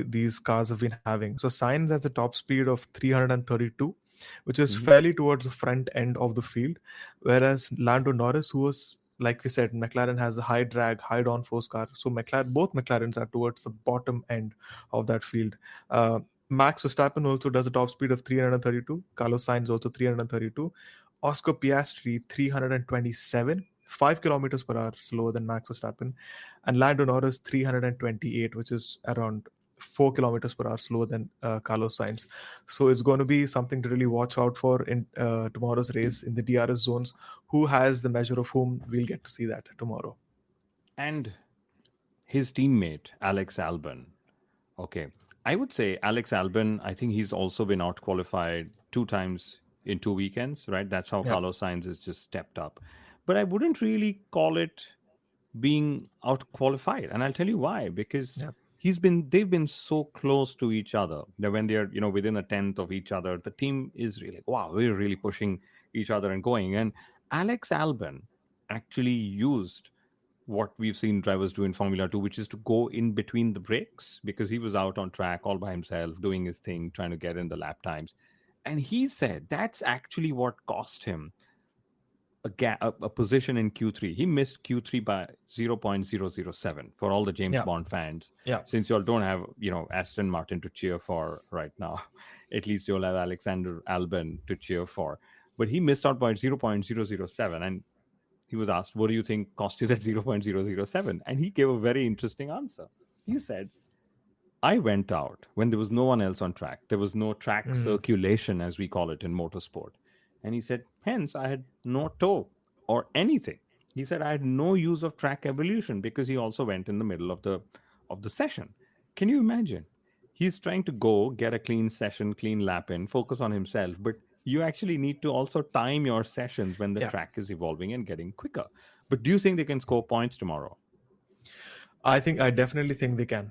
C: these cars have been having. So Sainz has a top speed of 332, which is fairly towards the front end of the field, whereas Lando Norris, who was, like we said, McLaren has a high drag, high downforce car. So both McLarens are towards the bottom end of that field. Max Verstappen also does a top speed of 332. Carlos Sainz also 332. Oscar Piastri 327, 5 kilometers per hour slower than Max Verstappen, and Lando Norris 328, which is around 4 kilometers per hour slower than Carlos Sainz. So it's going to be something to really watch out for in tomorrow's race in the DRS zones. Who has the measure of whom? We'll get to see that tomorrow.
B: And his teammate, Alex Albon. Okay. I would say Alex Albon, I think he's also been out-qualified 2 times in 2 weekends, right? That's how Carlos Sainz has just stepped up. But I wouldn't really call it being out-qualified. And I'll tell you why. Because they've been so close to each other that when they're, within a tenth of each other, the team is really, wow, we're really pushing each other and going. And Alex Albon actually used what we've seen drivers do in Formula 2, which is to go in between the breaks, because he was out on track all by himself, doing his thing, trying to get in the lap times. And he said that's actually what cost him a position in Q3. He missed Q3 by 0.007 for all the James
C: Yeah,
B: Bond fans.
C: yeah.
B: Since you all don't have, Aston Martin to cheer for right now, at least you'll have Alexander Albon to cheer for. But he missed out by 0.007, and he was asked, "What do you think cost you that 0.007?" And he gave a very interesting answer. He said, I went out when there was no one else on track. There was no track
C: Mm.
B: circulation, as we call it in motorsport. And he said, hence, I had no toe or anything. He said, I had no use of track evolution because he also went in the middle of the session. Can you imagine? He's trying to go get a clean session, clean lap in, focus on himself, but you actually need to also time your sessions when the
C: Yeah.
B: track is evolving and getting quicker. But do you think they can score points tomorrow?
C: I definitely think they can.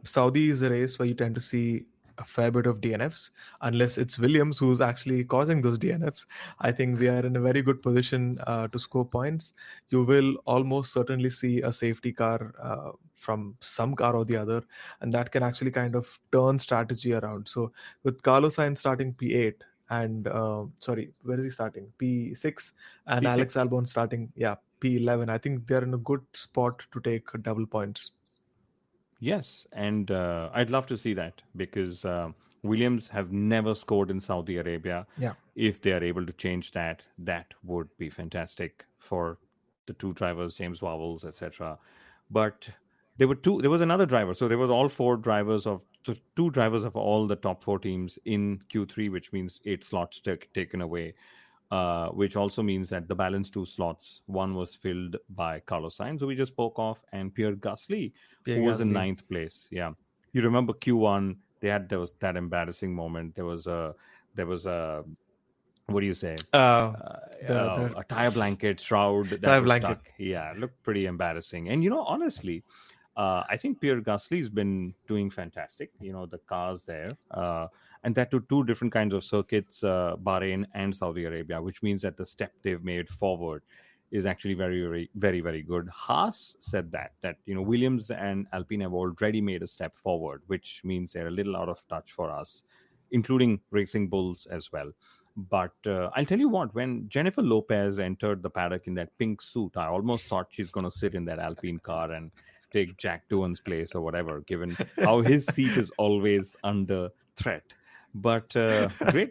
C: Saudi is a race where you tend to see a fair bit of DNFs, unless it's Williams who's actually causing those DNFs. I think we are in a very good position to score points. You will almost certainly see a safety car from some car or the other, and that can actually kind of turn strategy around. So with Carlos Sainz starting P8, and sorry, where is he starting? P6, and Alex
B: P6.
C: Albon starting, yeah, P11. I think they're in a good spot to take double points.
B: Yes, and I'd love to see that because Williams have never scored in Saudi Arabia.
C: Yeah.
B: If they are able to change that, that would be fantastic for the two drivers, James Vowles, etc. But there were two. There was another driver, so there was all four drivers of two drivers of all the top four teams in Q3, which means 8 slots taken away. Which also means that the balance 2 slots, one was filled by Carlos Sainz, who we just spoke of, and Pierre Gasly,
C: Pierre
B: who was in
C: Gasly.
B: ninth place. Yeah, you remember Q1? There was that embarrassing moment. There was a what do you say?
C: The
B: A tire blanket shroud that
C: tire
B: was
C: blanket.
B: stuck. Yeah, it looked pretty embarrassing. And honestly, I think Pierre Gasly's been doing fantastic. The cars there, and that to two different kinds of circuits, Bahrain and Saudi Arabia, which means that the step they've made forward is actually very, very, very, very good. Haas said that Williams and Alpine have already made a step forward, which means they're a little out of touch for us, including Racing Bulls as well. But I'll tell you what, when Jennifer Lopez entered the paddock in that pink suit, I almost thought she's going to sit in that Alpine car and take Jack Doohan's place or whatever, given how his seat is always under threat. But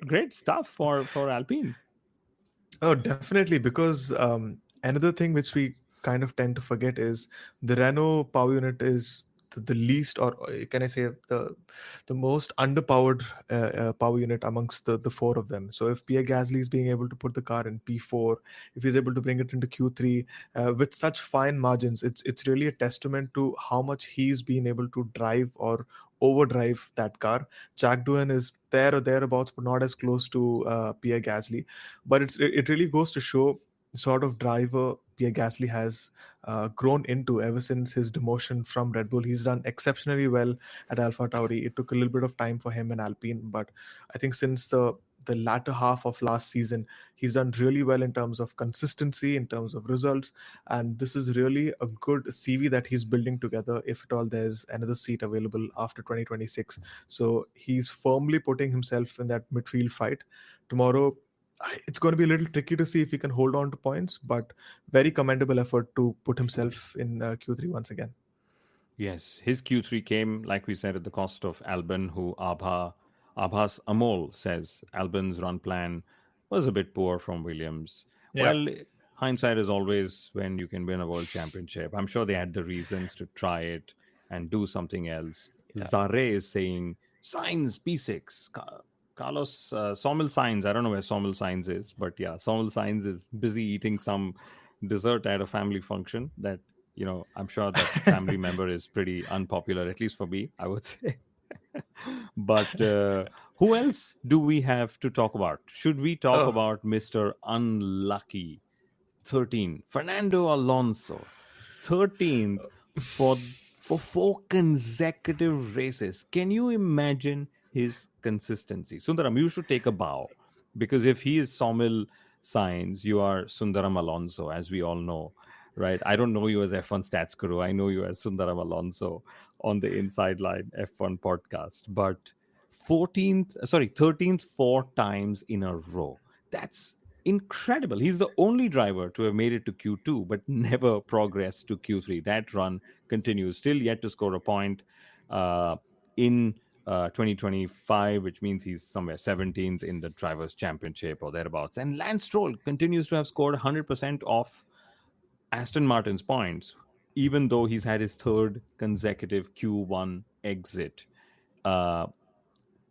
B: great stuff for Alpine.
C: Oh, definitely. Because another thing which we kind of tend to forget is the Renault power unit is the least, or can I say the most underpowered power unit amongst the four of them. So if Pierre Gasly is being able to put the car in P4, if he's able to bring it into Q3 with such fine margins, it's really a testament to how much he's been able to drive or overdrive that car. Jack Doohan is there or thereabouts, but not as close to Pierre Gasly. But it really goes to show the sort of driver Pierre Gasly has grown into ever since his demotion from Red Bull. He's done exceptionally well at AlphaTauri. It took a little bit of time for him and Alpine, but I think since the latter half of last season, he's done really well in terms of consistency, in terms of results, and this is really a good CV that he's building together. If at all there's another seat available after 2026, so he's firmly putting himself in that midfield fight tomorrow. It's going to be a little tricky to see if he can hold on to points, but very commendable effort to put himself in Q3 once again.
B: Yes, his Q3 came, like we said, at the cost of Albon, who Abhas Amol says Albon's run plan was a bit poor from Williams.
C: Yeah.
B: Well, hindsight is always when you can win a world championship. I'm sure they had the reasons to try it and do something else.
C: Yeah.
B: Zare is saying, Sainz P6, Carlos Sawmill Sainz. I don't know where Sawmill Sainz is, but yeah, Sawmill Sainz is busy eating some dessert at a family function that I'm sure that family member is pretty unpopular, at least for me, I would say. But who else do we have to talk about? Should we talk
C: Oh,
B: about Mr. Unlucky 13, Fernando Alonso, 13th for 4 consecutive races? Can you imagine his consistency? Sundaram, you should take a bow, because if he is Sawmill Sainz, you are Sundaram Alonso, as we all know, right? I don't know you as F1 Stats Guru. I know you as Sundaram Alonso on the Inside Line F1 podcast. But 13th 4 times in a row. That's incredible. He's the only driver to have made it to Q2 but never progressed to Q3. That run continues, still yet to score a point uh, in 2025, which means he's somewhere 17th in the Drivers' Championship or thereabouts. And Lance Stroll continues to have scored 100% of Aston Martin's points, even though he's had his third consecutive Q1 exit uh,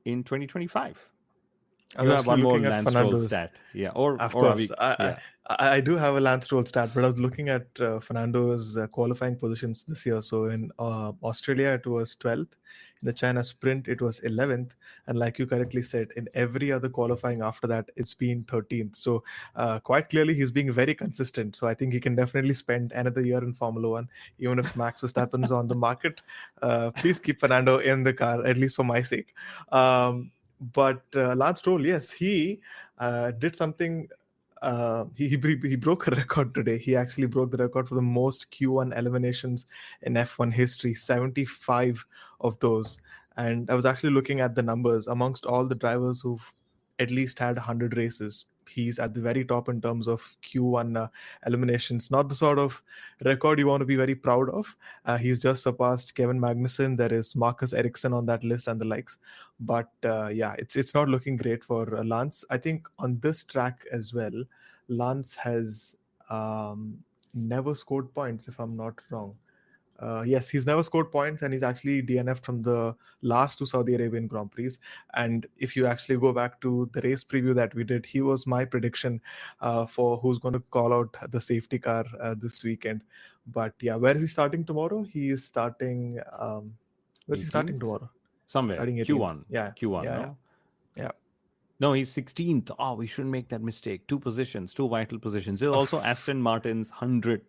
B: in 2025.
C: I
B: You
C: was
B: have
C: actually
B: one more
C: looking at
B: Lance Stroll
C: Fernando's.
B: stat, yeah,
C: Of
B: or are
C: course,
B: we? Yeah,
C: I do have a Lance Stroll stat, but I was looking at Fernando's qualifying positions this year. So in Australia, it was 12th. In the China Sprint, it was 11th. And like you correctly said, in every other qualifying after that, it's been 13th. So quite clearly, he's being very consistent. So I think he can definitely spend another year in Formula One, even if Max Verstappen's on the market. Please keep Fernando in the car, at least for my sake. But Lance Stroll, yes, he did something. He broke a record today. He actually broke the record for the most Q1 eliminations in F1 history, 75 of those. And I was actually looking at the numbers amongst all the drivers who've at least had 100 races. He's at the very top in terms of Q1 eliminations. Not the sort of record you want to be very proud of. He's just surpassed Kevin Magnussen. There is Marcus Ericsson on that list and the likes. But yeah, it's not looking great for Lance. I think on this track as well, Lance has never scored points, if I'm not wrong. Yes, he's never scored points, and he's actually DNF'd from the last two Saudi Arabian Grand Prix. And if you actually go back to the race preview that we did, he was my prediction for who's going to call out the safety car this weekend. But yeah, where is he starting tomorrow? He is starting. Where's he starting
B: 18th
C: tomorrow?
B: somewhere
C: Starting 18th.
B: Q1,
C: Yeah,
B: Q1.
C: yeah,
B: No,
C: yeah.
B: no, he's 16th. Oh, we shouldn't make that mistake. Two positions, two vital positions. It's also Aston Martin's 100th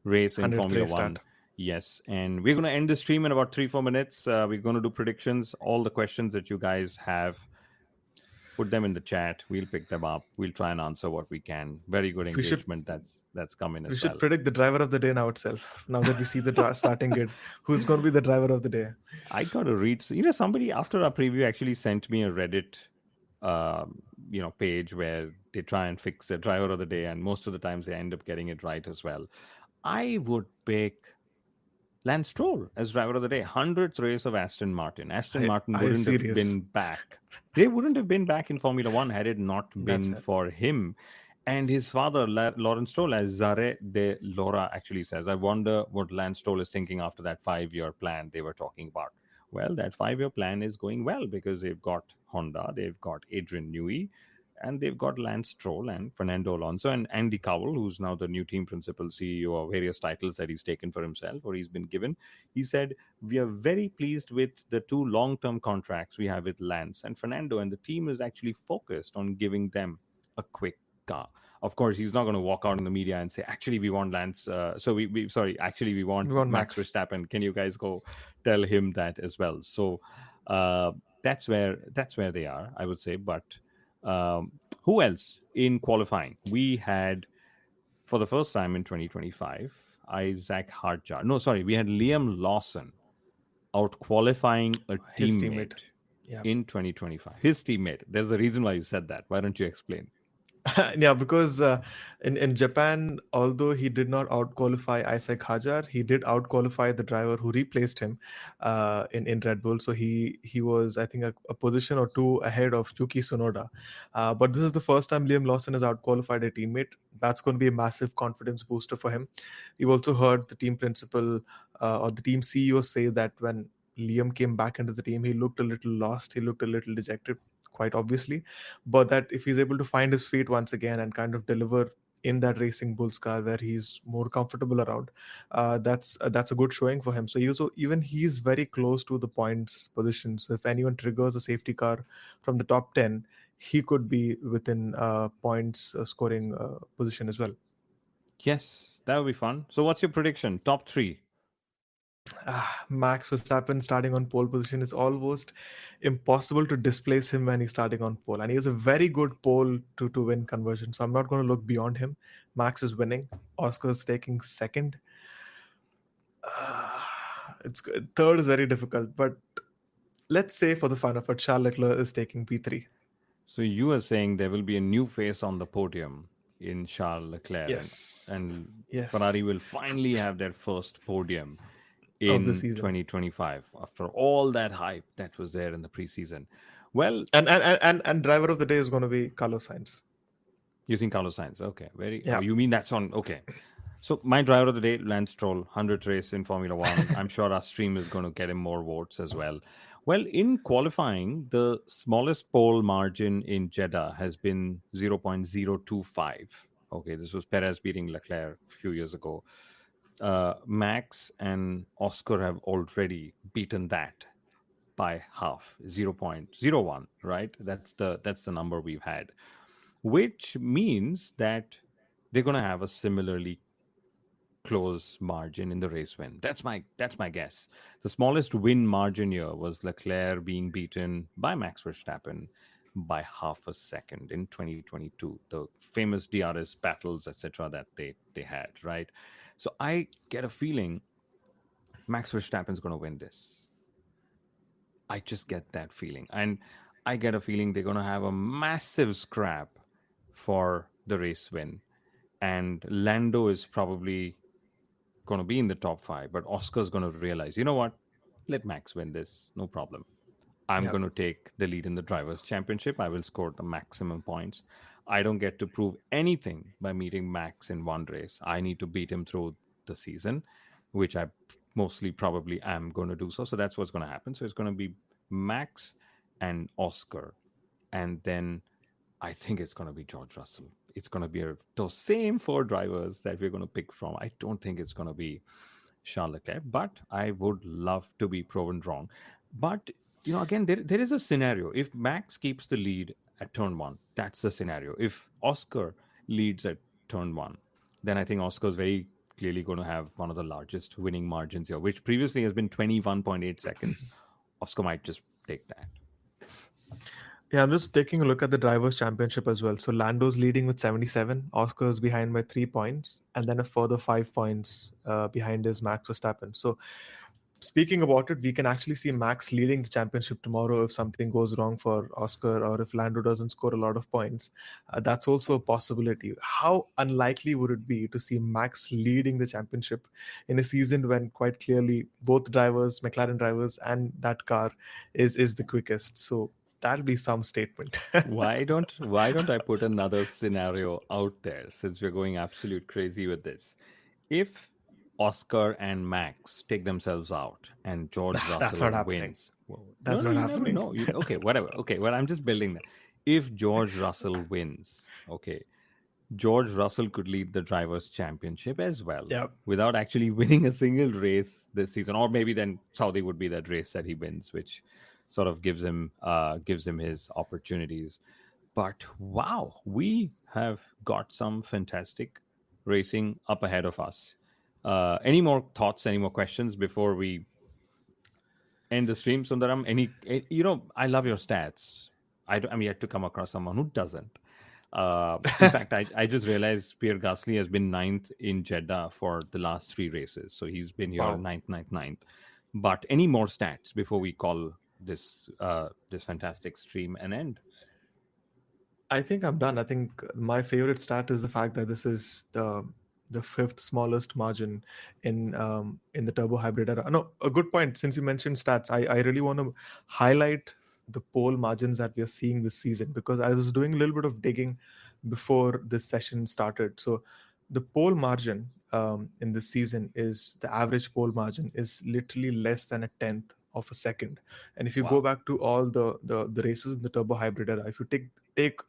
B: race in
C: 100th
B: Formula
C: race
B: One.
C: start.
B: Yes, and we're going to end the stream in about 3-4 minutes. We're going to do predictions. All the questions that you guys have, put them in the chat. We'll pick them up. We'll try and answer what we can. Very good
C: We should
B: engagement that's coming
C: we
B: as
C: should
B: well.
C: predict the driver of the day now itself. Now that we see the starting grid, who's going to be the driver of the day?
B: I got to read. Somebody after our preview actually sent me a Reddit, page where they try and fix the driver of the day, and most of the times they end up getting it right as well. I would pick Lance Stroll as driver of the day. 100th race of Aston Martin. Aston Martin
C: Are you
B: wouldn't have
C: serious?
B: been back. They wouldn't have been back in Formula One had it not
C: That's
B: been
C: it.
B: for him. And his father, Lawrence Stroll, as Zare de Laura actually says, I wonder what Lance Stroll is thinking after that 5-year plan they were talking about. Well, that 5-year plan is going well because they've got Honda, they've got Adrian Newey, and they've got Lance Stroll and Fernando Alonso and Andy Cowell, who's now the new team principal, CEO of various titles that he's taken for himself or he's been given. He said, we are very pleased with the 2 long-term contracts we have with Lance and Fernando, and the team is actually focused on giving them a quick car. Of course, he's not going to walk out in the media and say, actually, we want Lance. Actually, we want Max
C: Max.
B: Verstappen. Can you guys go tell him that as well? So that's where they are, I would say. But who else in qualifying? We had, for the first time in 2025, Isaac Harjar. No, sorry, we had Liam Lawson out qualifying a
C: His
B: teammate
C: Yeah.
B: in 2025. His teammate. There's a reason why you said that. Why don't you explain?
C: Yeah, because in Japan, although he did not out-qualify Isaac Hajar, he did out-qualify the driver who replaced him in Red Bull. So he was, I think, a position or two ahead of Yuki Tsunoda. But this is the first time Liam Lawson has out-qualified a teammate. That's going to be a massive confidence booster for him. You've also heard the team principal or the team CEO say that when Liam came back into the team, he looked a little lost. He looked a little dejected, quite obviously, but that if he's able to find his feet once again and kind of deliver in that Racing Bulls car where he's more comfortable around, that's a good showing for him. So even he's very close to the points position. So if anyone triggers a safety car from the top 10, he could be within points scoring position as well.
B: Yes, that would be fun. So what's your prediction? Top 3?
C: Max Verstappen starting on pole position is almost impossible to displace him when he's starting on pole, and he has a very good pole to win conversion. So I'm not going to look beyond him. Max is winning. Oscar's taking second. It's good. Third is very difficult, but let's say for the fun of it, Charles Leclerc is taking P3.
B: So you are saying there will be a new face on the podium in Charles Leclerc,
C: Yes.
B: and
C: Yes.
B: Ferrari will finally have their first podium
C: Of the
B: in
C: season.
B: 2025 after all that hype that was there in the preseason. Well,
C: And driver of the day is going to be Carlos Sainz.
B: you think Carlos Sainz? Okay,
C: Yeah.
B: you mean that's on? Okay. So my driver of the day, Lance Stroll, 100th race in Formula One. I'm sure our stream is going to get him more votes as well. Well, in qualifying, the smallest pole margin in Jeddah has been 0.025. Okay, this was Perez beating Leclerc a few years ago. Max and Oscar have already beaten that by half, 0.01, right? That's the number we've had, which means that they're going to have a similarly close margin in the race win. That's my guess. The smallest win margin here was Leclerc being beaten by Max Verstappen by half a second in 2022. The famous DRS battles, etc., that they had, right? So I get a feeling Max Verstappen's going to win this. I just get that feeling, and I get a feeling they're going to have a massive scrap for the race win, and Lando is probably going to be in the top five, but Oscar's going to realize, you know what? Let Max win this. No problem. I'm
C: Yeah.
B: going to take the lead in the Drivers' Championship. I will score the maximum points. I don't get to prove anything by meeting Max in one race. I need to beat him through the season, which I mostly probably am going to do so. So that's what's going to happen. So it's going to be Max and Oscar. And then I think it's going to be George Russell. It's going to be those same four drivers that we're going to pick from. I don't think it's going to be Charles Leclerc, but I would love to be proven wrong. But, again, there is a scenario. If Max keeps the lead at turn one, that's the scenario. If Oscar leads at turn one, then I think Oscar is very clearly going to have one of the largest winning margins here, which previously has been 21.8 seconds. Oscar might just take that.
C: Yeah, I'm just taking a look at the Drivers' Championship as well. So Lando's leading with 77, Oscar's behind by 3 points, and then a further 5 points behind is Max Verstappen. So speaking about it, we can actually see Max leading the championship tomorrow if something goes wrong for Oscar or if Lando doesn't score a lot of points. That's also a possibility. How unlikely would it be to see Max leading the championship in a season when quite clearly both drivers, McLaren drivers, and that car is the quickest? So that'll be some statement.
B: Why don't I put another scenario out there, since we're going absolute crazy with this? If Oscar and Max take themselves out and George
C: That's
B: Russell
C: not happening.
B: wins. Well, no,
C: That's
B: no,
C: not
B: you never
C: happening.
B: know. Okay, whatever. Okay, well, I'm just building that. If George Russell wins, okay, George Russell could lead the Drivers' Championship as well
C: Yeah.
B: without actually winning a single race this season. Or maybe then Saudi would be that race that he wins, which sort of gives him his opportunities. But wow, we have got some fantastic racing up ahead of us. Any more thoughts? Any more questions before we end the stream, Sundaram? I love your stats. I'm yet to come across someone who doesn't. In fact, I just realized Pierre Gasly has been ninth in Jeddah for the last three races. So he's been here
C: Wow.
B: ninth. But any more stats before we call this fantastic stream an end?
C: I think I'm done. I think my favorite stat is the fact that this is the fifth smallest margin in the turbo hybrid era. No, a good point. Since you mentioned stats, I really want to highlight the pole margins that we are seeing this season, because I was doing a little bit of digging before this session started. So the pole margin in this season is the average pole margin is literally less than a tenth of a second. And if you go
B: Wow.
C: back to all the races in the turbo hybrid era, if you take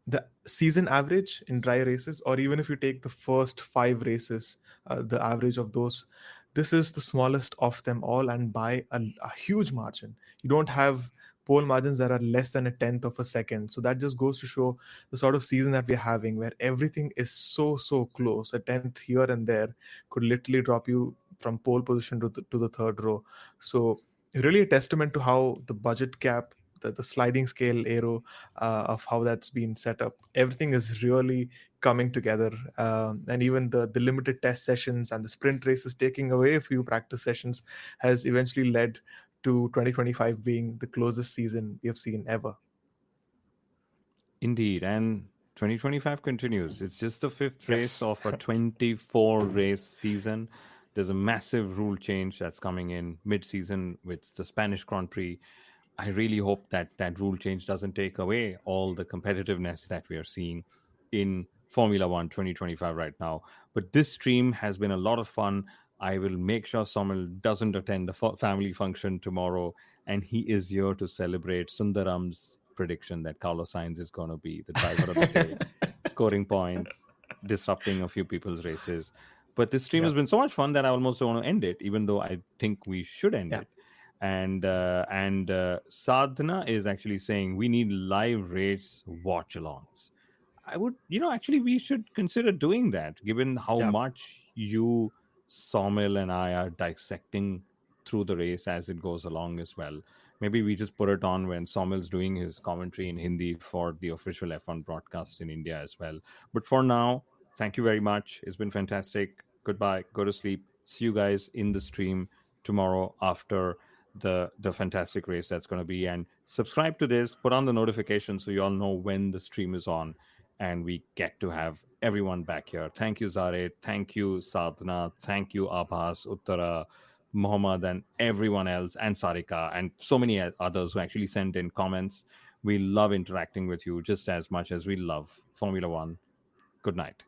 C: the season average in dry races, or even if you take the first five races, the average of those, this is the smallest of them all, and by a huge margin. You don't have pole margins that are less than a tenth of a second. So that just goes to show the sort of season that we're having, where everything is so close. A tenth here and there could literally drop you from pole position to the third row. So really a testament to how the budget cap, the sliding scale arrow, of how that's been set up. Everything is really coming together, and even the limited test sessions and the sprint races taking away a few practice sessions has eventually led to 2025 being the closest season we have seen ever.
B: Indeed. And 2025 continues. It's just the fifth race
C: Yes.
B: of a 24 race season. There's a massive rule change that's coming in mid season with the Spanish Grand Prix. I really hope that that rule change doesn't take away all the competitiveness that we are seeing in Formula One 2025 right now. But this stream has been a lot of fun. I will make sure Somil doesn't attend the family function tomorrow, and he is here to celebrate Sundaram's prediction that Carlos Sainz is going to be the driver of the day, scoring points, disrupting a few people's races. But this stream
C: Yeah.
B: has been so much fun that I almost don't want to end it, even though I think we should end
C: Yeah.
B: it. And Sadhana is actually saying we need live race watch alongs. I would, actually, we should consider doing that, given how
C: Yeah.
B: much you, Sawmill, and I are dissecting through the race as it goes along as well. Maybe we just put it on when Sawmill's doing his commentary in Hindi for the official F1 broadcast in India as well. But for now, thank you very much. It's been fantastic. Goodbye. Go to sleep. See you guys in the stream tomorrow after the fantastic race that's going to be. And subscribe to this, put on the notification so you all know when the stream is on, and we get to have everyone back here. Thank you, Zare. Thank you, Sadhana. Thank you, Abbas, Uttara, Mohammed, and everyone else, and Sarika, and so many others who actually sent in comments. We love interacting with you just as much as we love Formula One. Good night.